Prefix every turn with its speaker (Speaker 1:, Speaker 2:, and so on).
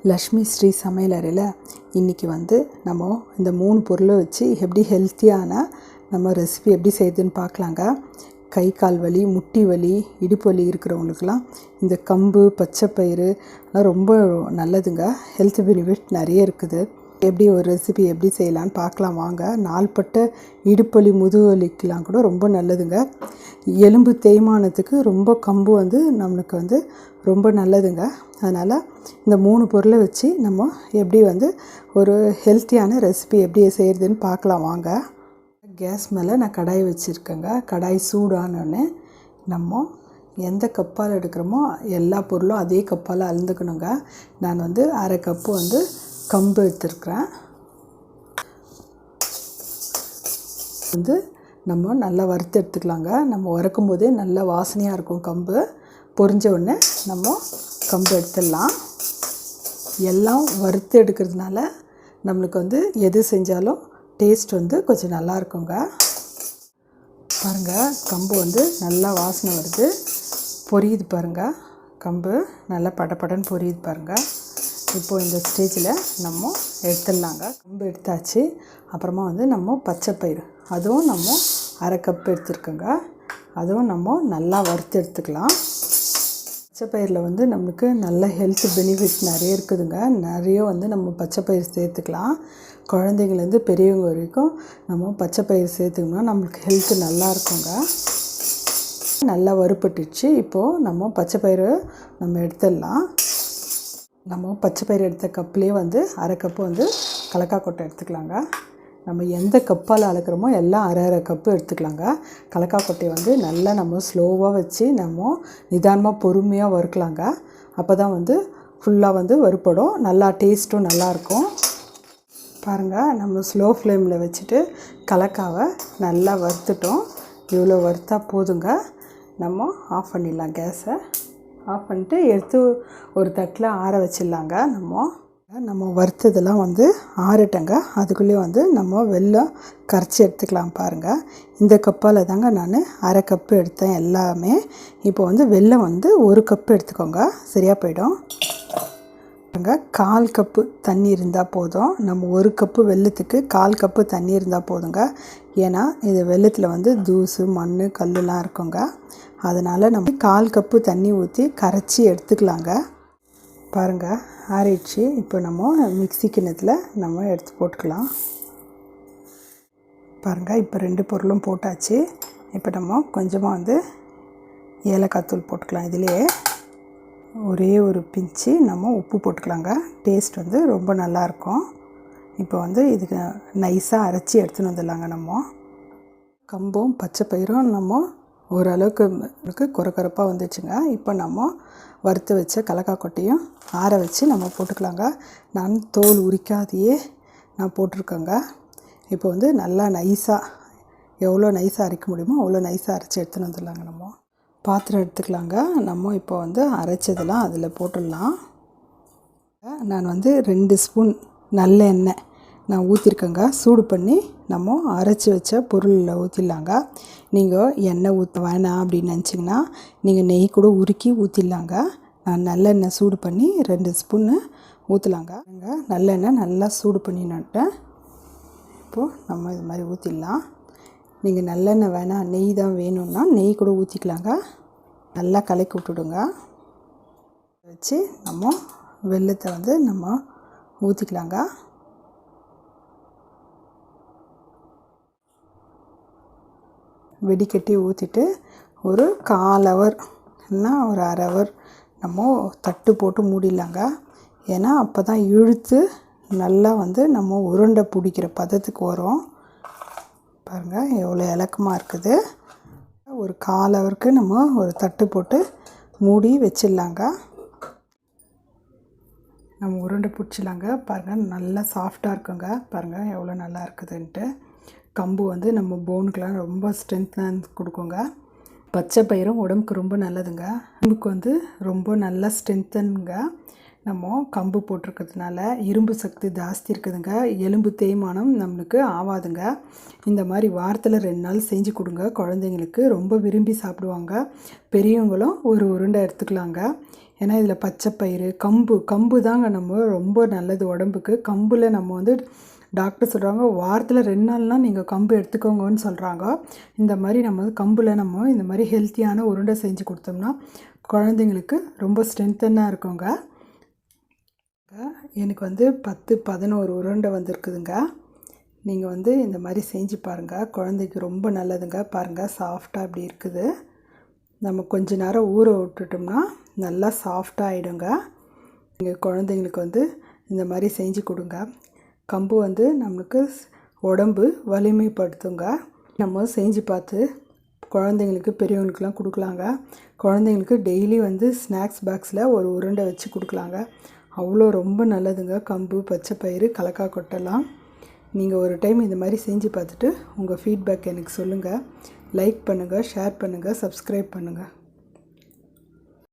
Speaker 1: லக்ஷ்மி ஸ்ரீ சமையலறையில் இன்றைக்கி வந்து நம்ம இந்த 3 பொருளை வச்சு எப்படி ஹெல்த்தியான நம்ம ரெசிபி எப்படி செய்யுதுன்னு பார்க்கலாங்க. கை கால் வலி, முட்டி வலி, இடுப்பு வலி இருக்கிறவங்களுக்கெல்லாம் இந்த கம்பு, பச்சைப்பயிறு எல்லாம் ரொம்ப நல்லதுங்க. ஹெல்த் பெனிஃபிட் நிறைய இருக்குது. எப்படி ஒரு ரெசிபி எப்படி செய்யலான்னு பார்க்கலாம் வாங்க. நாள்பட்ட இடுப்பு வலி, முதுகு வலிக்கெலாம் கூட ரொம்ப நல்லதுங்க. எலும்பு தேய்மானத்துக்கு ரொம்ப கம்பு வந்து நம்மளுக்கு வந்து ரொம்ப நல்லதுங்க. அதனால் இந்த 3 பொருளை வச்சு நம்ம எப்படி வந்து ஒரு ஹெல்த்தியான ரெசிபி எப்படி செய்கிறதுன்னு பார்க்கலாம் வாங்க. கேஸ் மேலே நான் கடாய் வச்சுருக்கேங்க. கடாய் சூடானோடனே நம்ம எந்த கப்பால் எடுக்கிறோமோ எல்லா பொருளும் அதே கப்பால் அளந்துக்கணுங்க. நான் வந்து 1/2 கப்பு வந்து கம்பு எடுத்துருக்குறேன். வந்து நம்ம நல்லா வறுத்து எடுத்துக்கலாங்க. நம்ம வறுக்கும் போதே நல்லா வாசனையாக இருக்கும் கம்பு. பொரிஞ்ச உடனே நம்ம கம்பு எடுத்துடலாம். எல்லாம் வறுத்து எடுக்கிறதுனால நம்மளுக்கு வந்து எது செஞ்சாலும் டேஸ்ட் வந்து கொஞ்சம் நல்லா இருக்குங்க. பாருங்கள், கம்பு வந்து நல்லா வாசனை வருது, பொரியுது பாருங்கள். கம்பு நல்லா படப்படன்னு பொரியுது பாருங்கள். இப்போது இந்த ஸ்டேஜில் நம்ம எடுத்துடலாங்க. கம்பு எடுத்தாச்சு. அப்புறமா வந்து நம்ம பச்சைப்பயிறு, அதுவும் நம்ம 1/2 கப்பு எடுத்துருக்கோங்க. அதுவும் நம்ம நல்லா வறுத்து எடுத்துக்கலாம். பச்சைப்பயிரில் வந்து நம்மளுக்கு நல்ல ஹெல்த் பெனிஃபிட் நிறைய இருக்குதுங்க. நிறைய வந்து நம்ம பச்சைப்பயிறு சேர்த்துக்கலாம். குழந்தைங்கள்லேருந்து பெரியவங்க வரைக்கும் நம்ம பச்சைப்பயிறு சேர்த்துக்கணும்னா நம்மளுக்கு ஹெல்த்து நல்லா இருக்குங்க. நல்லா வறுப்பட்டுச்சு. இப்போது நம்ம பச்சைப்பயிறு நம்ம எடுத்துடலாம். நம்ம பச்சைப்பயிறு எடுத்த கப்புலேயே வந்து 1/2 கப்பு வந்து கலக்காய் கொட்டை எடுத்துக்கலாங்க. நம்ம எந்த கப்பால் அளக்கிறோமோ எல்லாம் 1/2 கப்பு எடுத்துக்கலாங்க. கலக்காய் கொட்டையை வந்து நல்லா நம்ம ஸ்லோவாக வச்சு நம்ம நிதானமாக பொறுமையாக வறுக்கலாங்க. அப்போ தான் வந்து ஃபுல்லாக வந்து வறுப்படும், நல்லா டேஸ்ட்டும் நல்லாயிருக்கும். பாருங்கள், நம்ம ஸ்லோ ஃப்ளேமில் வச்சுட்டு கலக்காவை நல்லா வறுத்துட்டோம். இவ்வளோ வறுத்தா போதுங்க. நம்ம ஆஃப் பண்ணிடலாம். கேஸை ஆஃப் பண்ணிட்டு எடுத்து ஒரு தட்டில் ஆற வச்சிடலாங்க. நம்ம வறுத்ததெல்லாம் வந்து ஆறட்டங்க. அதுக்குள்ளேயே வந்து நம்ம வெல்லம் கரைச்சி எடுத்துக்கலாம். பாருங்கள், இந்த கப்பால் தாங்க நான் 1/2 கப்பு எடுத்தேன் எல்லாமே. இப்போ வந்து வெல்லம் வந்து 1 கப்பு எடுத்துக்கோங்க, சரியாக போயிடும். பாருங்க, 1/4 கப்பு தண்ணி இருந்தால் போதும். நம்ம 1 கப்பு வெல்லத்துக்கு 1/4 கப்பு தண்ணி இருந்தால் போதுங்க. ஏன்னா இது வெல்லத்தில் வந்து தூசு, மண், கல்லுலாம் இருக்குங்க. அதனால் நம்ம 1/4 கப்பு தண்ணி ஊற்றி கரைச்சி எடுத்துக்கலாங்க. பாருங்கள், ஆறிடுச்சு. இப்போ நம்ம மிக்ஸி கிண்ணத்தில் நம்ம எடுத்து போட்டுக்கலாம். பாருங்கள், இப்போ 2 பொருளும் போட்டாச்சு. இப்போ நம்ம கொஞ்சமாக வந்து ஏலக்காய் தூள் போட்டுக்கலாம். இதிலே ஒரே ஒரு பிஞ்சு நம்ம உப்பு போட்டுக்கலாங்க. டேஸ்ட் வந்து ரொம்ப நல்லாயிருக்கும். இப்போ வந்து இதுக்கு நைஸாக அரைச்சி எடுத்துன்னு வந்துடலாங்க. நம்ம கம்பும் பச்சைப்பயிரும் நம்ம ஓரளவுக்கு கொரகொரப்பாக வந்துச்சுங்க. இப்போ நம்ம வறுத்து வச்ச கலக்காய் கொட்டையும் ஆற வச்சு நம்ம போட்டுக்கலாங்க. நான் தோல் உரிக்காதையே நான் போட்டிருக்கேங்க. இப்போ வந்து நல்லா நைஸாக, எவ்வளோ நைஸாக அரைக்க முடியுமோ அவ்வளோ நைஸாக அரைச்சி எடுத்துன்னு வந்துடலாங்க. நம்ம பாத்திரம் எடுத்துக்கலாங்க. நம்ம இப்போ வந்து அரைச்சதெல்லாம் அதில் போட்டுடலாம். நான் வந்து 2 ஸ்பூன் நல்ல எண்ணெய் நான் ஊற்றிருக்கேங்க. சூடு பண்ணி நம்ம அரைச்சி வச்ச பொருளில் ஊற்றிடலாங்க. நீங்கள் எண்ணெய் ஊற்ற வேணாம் அப்படின்னு நினச்சிங்கன்னா நீங்கள் நெய் கூட உருக்கி ஊற்றிடலாங்க. நான் நல்லெண்ணெய் சூடு பண்ணி 2 ஸ்பூன்னு ஊற்றலாங்க. நல்லெண்ணெய் நல்லா சூடு பண்ணிட்டேன். இப்போது நம்ம இது மாதிரி ஊற்றிடலாம். நீங்கள் நல்லெண்ணெய் வேணாம், நெய் தான் வேணும்னா நெய் கூட ஊற்றிக்கலாங்க. நல்லா கலக்கி விட்டுடுங்க. வச்சு நம்ம வெல்லத்தை வந்து நம்ம ஊற்றிக்கலாங்க. வெடிக்கட்டி ஊற்றிட்டு ஒரு 1/4 ஹவர் இல்லைன்னா ஒரு 1/2 ஹவர் நம்ம தட்டு போட்டு மூடிடலாங்க. ஏன்னா அப்போ தான் இழுத்து நல்லா வந்து நம்ம உருண்டை பிடிக்கிற பதத்துக்கு வரும். பாருங்கள், எவ்வளோ இலக்கமாக இருக்குது. ஒரு 1/4 ஹவருக்கு நம்ம ஒரு தட்டு போட்டு மூடி வச்சிடலாங்க. நம்ம உருண்டை பிடிச்சிடலாங்க. பாருங்கள், நல்லா சாஃப்டாக இருக்குங்க. பாருங்கள் எவ்வளோ நல்லா இருக்குதுன்ட்டு. கம்பு வந்து நம்ம போனுக்கெலாம் ரொம்ப ஸ்ட்ரென்த்தாக கொடுக்குங்க. பச்சைப்பயிரும் உடம்புக்கு ரொம்ப நல்லதுங்க. உடம்புக்கு வந்து ரொம்ப நல்லா ஸ்ட்ரென்த்தனுங்க. நம்ம கம்பு போட்டிருக்கிறதுனால இரும்பு சக்தி ஜாஸ்தி இருக்குதுங்க. எலும்பு தேய்மானம் நம்மளுக்கு ஆகாதுங்க. இந்த மாதிரி வாரத்தில் 2 நாள் செஞ்சு கொடுங்க. குழந்தைங்களுக்கு ரொம்ப விரும்பி சாப்பிடுவாங்க. பெரியவங்களும் ஒரு உருண்டை எடுத்துக்கலாங்க. ஏன்னா இதில் பச்சைப்பயிறு கம்பு தாங்க நம்ம ரொம்ப நல்லது உடம்புக்கு. கம்பில் நம்ம வந்து டாக்டர் சொல்கிறாங்க வாரத்தில் 2 நாள்லாம் நீங்கள் கம்பு எடுத்துக்கோங்கன்னு சொல்கிறாங்க. இந்த மாதிரி நம்ம வந்து கம்பில் நம்ம இந்த மாதிரி ஹெல்த்தியான உருண்டை செஞ்சு கொடுத்தோம்னா குழந்தைங்களுக்கு ரொம்ப ஸ்ட்ரென்த்தனாக இருக்குங்க. எனக்கு வந்து 10-11 உருண்டை வந்திருக்குதுங்க. நீங்கள் வந்து இந்த மாதிரி செஞ்சு பாருங்கள், குழந்தைக்கு ரொம்ப நல்லதுங்க. பாருங்கள் சாஃப்டாக அப்படி இருக்குது. நம்ம கொஞ்ச நேரம் ஊற விட்டுட்டோம்னா நல்லா சாஃப்டாக ஆகிடுங்க. நீங்கள் குழந்தைங்களுக்கு வந்து இந்த மாதிரி செஞ்சு கொடுங்க. கம்பு வந்து நம்மளுக்கு உடம்பு வலிமைப்படுத்துங்க. நம்ம செஞ்சு பார்த்து குழந்தைங்களுக்கு பெரியவங்களுக்குலாம் கொடுக்கலாங்க. குழந்தைங்களுக்கு டெய்லி வந்து ஸ்நாக்ஸ் பாக்ஸில் ஒரு உருண்டை வச்சு கொடுக்கலாங்க. அவ்வளோ ரொம்ப நல்லதுங்க. கம்பு, பச்சைப்பயிறு, கலக்கா கொட்டெல்லாம் நீங்கள் ஒரு டைம் இந்த மாதிரி செஞ்சு பார்த்துட்டு உங்கள் ஃபீட்பேக் எனக்கு சொல்லுங்கள். லைக் பண்ணுங்கள், ஷேர் பண்ணுங்கள், சப்ஸ்கிரைப் பண்ணுங்கள்.